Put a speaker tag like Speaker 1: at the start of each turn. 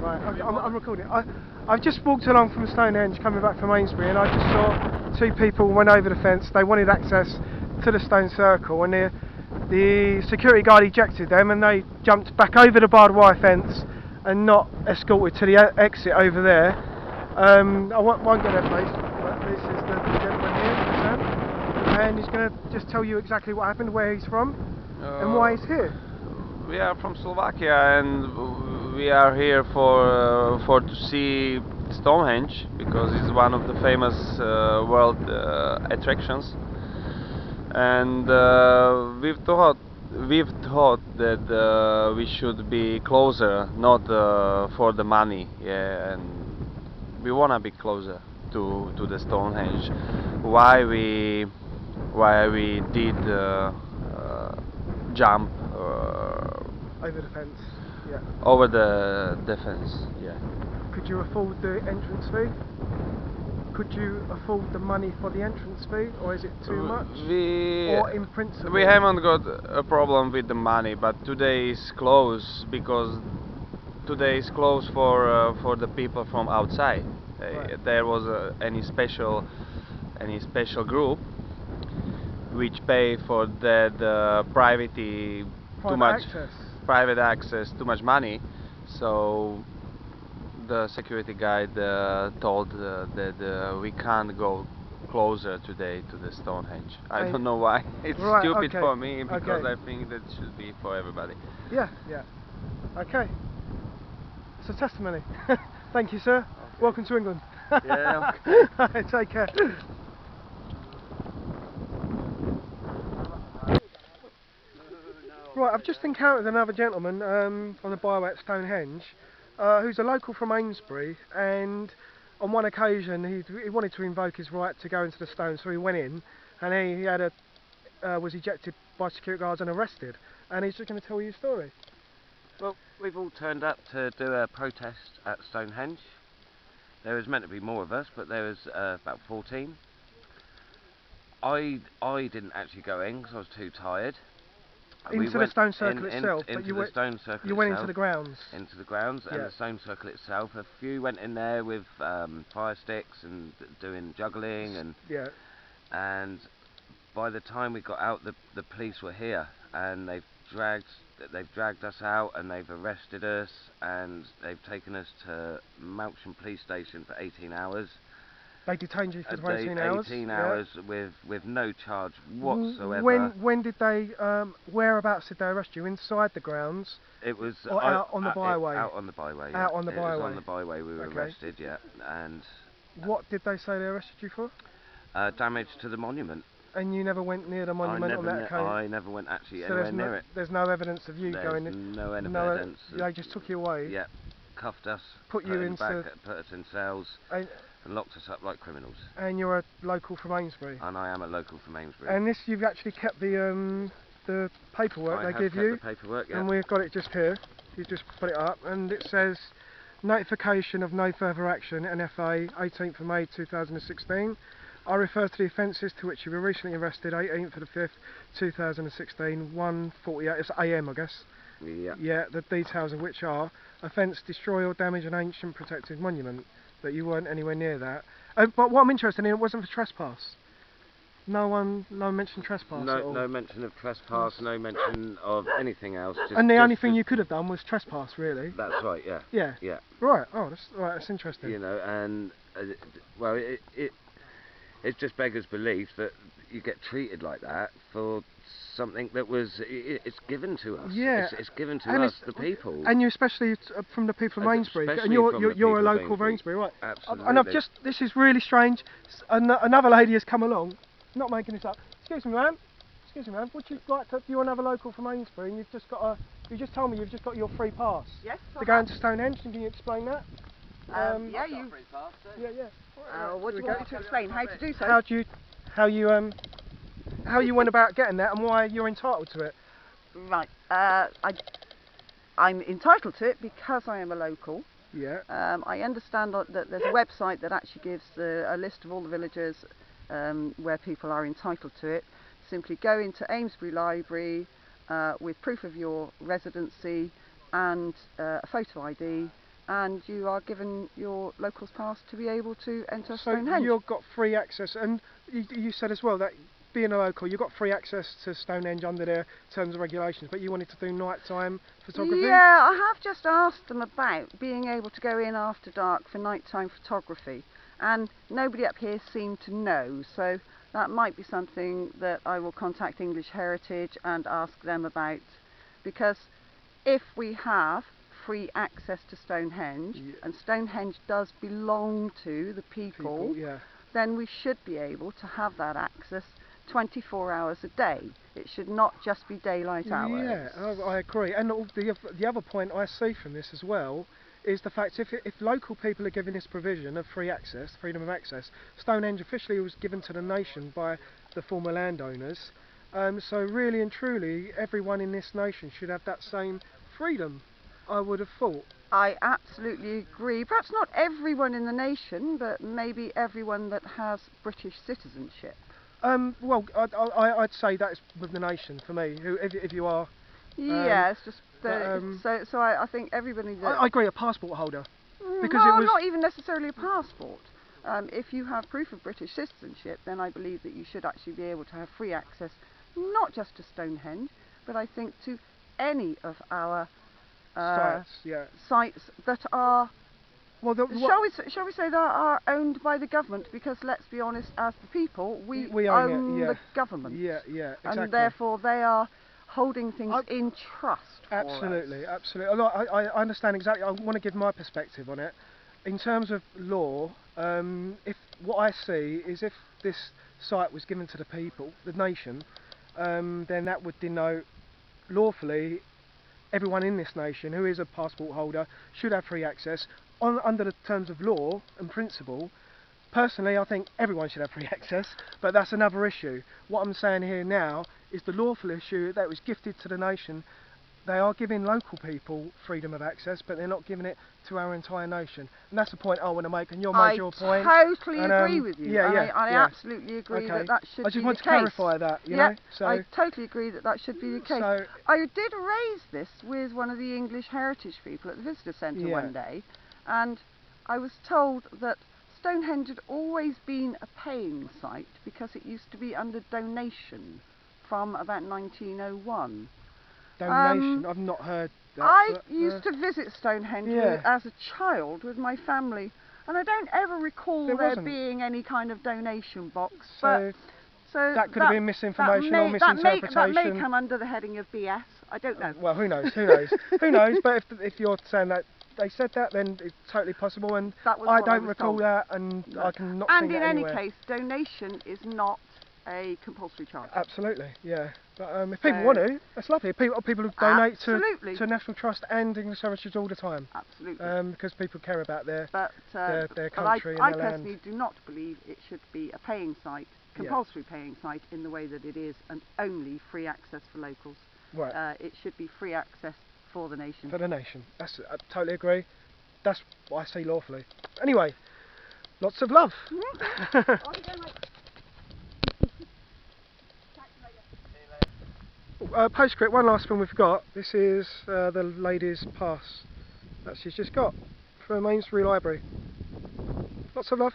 Speaker 1: Right, I'm recording. I've just walked along from Stonehenge coming back from Amesbury, and I just saw two people went over the fence. They wanted access to the stone circle, and the security guard ejected them, and they jumped back over the barbed wire fence and not escorted to the exit over there. I won't get their face, but this is the gentleman here, and he's going to just tell you exactly what happened, where he's from, and why he's here.
Speaker 2: We are from Slovakia, and we are here for to see Stonehenge because it's one of the famous world attractions. And we've thought that we should be closer, not for the money, yeah, and we wanna be closer to the Stonehenge. Why we did jump
Speaker 1: Over the fence, yeah.
Speaker 2: over the fence, yeah.
Speaker 1: Could you afford the entrance fee? Could you afford the money for the entrance fee, or is it too much? Or in principle?
Speaker 2: We haven't got a problem with the money, but today is closed because today is closed for the people from outside.
Speaker 1: Right.
Speaker 2: There was any special group which pay for the private access too much money, so the security guide told that we can't go closer today to the Stonehenge. I don't know why. It's
Speaker 1: right,
Speaker 2: stupid
Speaker 1: okay.
Speaker 2: for me because
Speaker 1: Okay.
Speaker 2: I think that should be for everybody.
Speaker 1: Yeah, yeah. Okay. It's a testimony. Thank you, sir.
Speaker 2: Okay.
Speaker 1: Welcome to England.
Speaker 2: Yeah, okay.
Speaker 1: Take care. Right, I've just encountered another gentleman on the byway at Stonehenge who's a local from Amesbury, and on one occasion he wanted to invoke his right to go into the stone, so he went in, and he had was ejected by security guards and arrested, and he's just going to tell you a story.
Speaker 3: Well, we've all turned up to do a protest at Stonehenge. There was meant to be more of us, but there was about 14. I didn't actually go in because I was too tired.
Speaker 1: Into the stone circle itself, but
Speaker 3: you went
Speaker 1: into the grounds.
Speaker 3: Into the grounds, and the stone circle itself. A few went in there with fire sticks and doing juggling, and by the time we got out, the police were here, and they've dragged us out, and they've arrested us, and they've taken us to Melksham Police Station for 18 hours.
Speaker 1: They detained you for 18 hours?
Speaker 3: 18 hours with no charge whatsoever.
Speaker 1: When did they, whereabouts did they arrest you? Inside the grounds?
Speaker 3: It was
Speaker 1: or out on the byway?
Speaker 3: Out on the byway.
Speaker 1: Out on the byway.
Speaker 3: It was on the byway we were arrested, yeah. And
Speaker 1: what did they say they arrested you for?
Speaker 3: Damage to the monument.
Speaker 1: And you never went near the monument on that occasion?
Speaker 3: I never went actually anywhere near it.
Speaker 1: There's no evidence of you going in?
Speaker 3: No evidence.
Speaker 1: They just took you away?
Speaker 3: Yeah, cuffed us,
Speaker 1: put
Speaker 3: us in cells, and locked us up like criminals.
Speaker 1: And you're a local from Amesbury?
Speaker 3: And I am a local from Amesbury.
Speaker 1: And you've actually kept the paperwork they give you?
Speaker 3: The paperwork, yeah.
Speaker 1: And we've got it just here. You just put it up, and it says notification of no further action, NFA, 18th of May 2016. I refer to the offences to which you were recently arrested, 18th of the 5th 2016, 1:48, it's AM I guess.
Speaker 3: Yeah.
Speaker 1: Yeah, the details of which are offence destroy or damage an ancient protected monument, that you weren't anywhere near that. But what I'm interested in, it wasn't for trespass. No mention trespass at all.
Speaker 3: No mention of trespass, no mention of anything else.
Speaker 1: And the only thing you could have done was trespass, really.
Speaker 3: That's right, yeah.
Speaker 1: Yeah.
Speaker 3: Yeah.
Speaker 1: Right. Oh, that's interesting.
Speaker 3: You know, and well, it just beggars belief that you get treated like that for something that was it's given to us.
Speaker 1: Yeah.
Speaker 3: It's given to us, the people.
Speaker 1: And you especially from the people of Amesbury, and you're a local of Amesbury, right?
Speaker 3: Absolutely.
Speaker 1: And this is really strange. Another lady has come along. Not making this up. Excuse me, ma'am. Would you like to? You're another local from Amesbury, and you've just got you just told me you've just got your free pass.
Speaker 4: Yes.
Speaker 1: To go into Stonehenge. Can you explain that?
Speaker 4: Yeah, you.
Speaker 1: Free pass. Yeah.
Speaker 4: What do you want me to explain? How to do so?
Speaker 1: How you went about getting that, and why you're entitled to it?
Speaker 4: Right. I'm entitled to it because I am a local.
Speaker 1: Yeah.
Speaker 4: I understand that there's a website that actually gives a list of all the villages where people are entitled to it. Simply go into Amesbury Library with proof of your residency and a photo ID, and you are given your locals pass to be able to enter
Speaker 1: So
Speaker 4: Stonehenge.
Speaker 1: you've got free access, and you said as well that being a local, you've got free access to Stonehenge under their terms and regulations, but you wanted to do nighttime photography?
Speaker 4: Yeah, I have just asked them about being able to go in after dark for nighttime photography, and nobody up here seemed to know, so that might be something that I will contact English Heritage and ask them about, because if we have free access to Stonehenge, and Stonehenge does belong to the people, then we should be able to have that access 24 hours a day. It should not just be daylight hours.
Speaker 1: Yeah, I agree. And the other point I see from this as well is the fact if local people are given this provision of free access, freedom of access, Stonehenge officially was given to the nation by the former landowners. So really and truly, everyone in this nation should have that same freedom, I would have thought.
Speaker 4: I absolutely agree. Perhaps not everyone in the nation, but maybe everyone that has British citizenship.
Speaker 1: Well, I'd say that's with the nation for me. If you are.
Speaker 4: Yeah, it's just so I think everybody.
Speaker 1: I agree. A passport holder. Because
Speaker 4: no,
Speaker 1: it was
Speaker 4: not even necessarily a passport. If you have proof of British citizenship, then I believe that you should actually be able to have free access, not just to Stonehenge, but I think to any of our sites that are. Well, shall we say that are owned by the government? Because let's be honest, as the people, we own the government.
Speaker 1: Yeah, exactly.
Speaker 4: And therefore they are holding things in trust.
Speaker 1: Absolutely, absolutely. I understand exactly. I want to give my perspective on it. In terms of law, if what I see is if this site was given to the people, the nation, then that would denote lawfully everyone in this nation who is a passport holder should have free access under the terms of law and principle. Personally, I think everyone should have free access, but that's another issue. What I'm saying here now is the lawful issue that was gifted to the nation. They are giving local people freedom of access, but they're not giving it to our entire nation. And that's the point I want to make, and you'll make your point.
Speaker 4: I totally agree with you. I absolutely agree that that should be the case.
Speaker 1: I just want to clarify that, you know. So
Speaker 4: I totally agree that that should be the case.
Speaker 1: So
Speaker 4: I did raise this with one of the English Heritage people at the Visitor Centre one day, and I was told that Stonehenge had always been a paying site because it used to be under donation from about 1901.
Speaker 1: Donation? I've not heard that.
Speaker 4: I used to visit Stonehenge as a child with my family, and I don't ever recall there being any kind of donation box. So
Speaker 1: that could have been misinformation or misinterpretation.
Speaker 4: That may come under the heading of BS. I don't know.
Speaker 1: Well, who knows? Who knows? Who knows? But if you're saying that they said that, then it's totally possible, and I don't recall that, and I can not see that anywhere.
Speaker 4: And in any case, donation is not a compulsory charge.
Speaker 1: Absolutely, yeah. But if people want to, that's lovely. People who donate to National Trust and English Heritage all the time.
Speaker 4: Absolutely.
Speaker 1: Because people care about their country
Speaker 4: and
Speaker 1: their land.
Speaker 4: I personally do not believe it should be a paying site, compulsory paying site, in the way that it is, and only free access for locals.
Speaker 1: Right.
Speaker 4: It should be free access for the nation.
Speaker 1: For the nation. I totally agree. That's what I see lawfully. Anyway, lots of love. Postscript, one last thing we've got. This is the lady's pass that she's just got from Amesbury Library. Lots of love.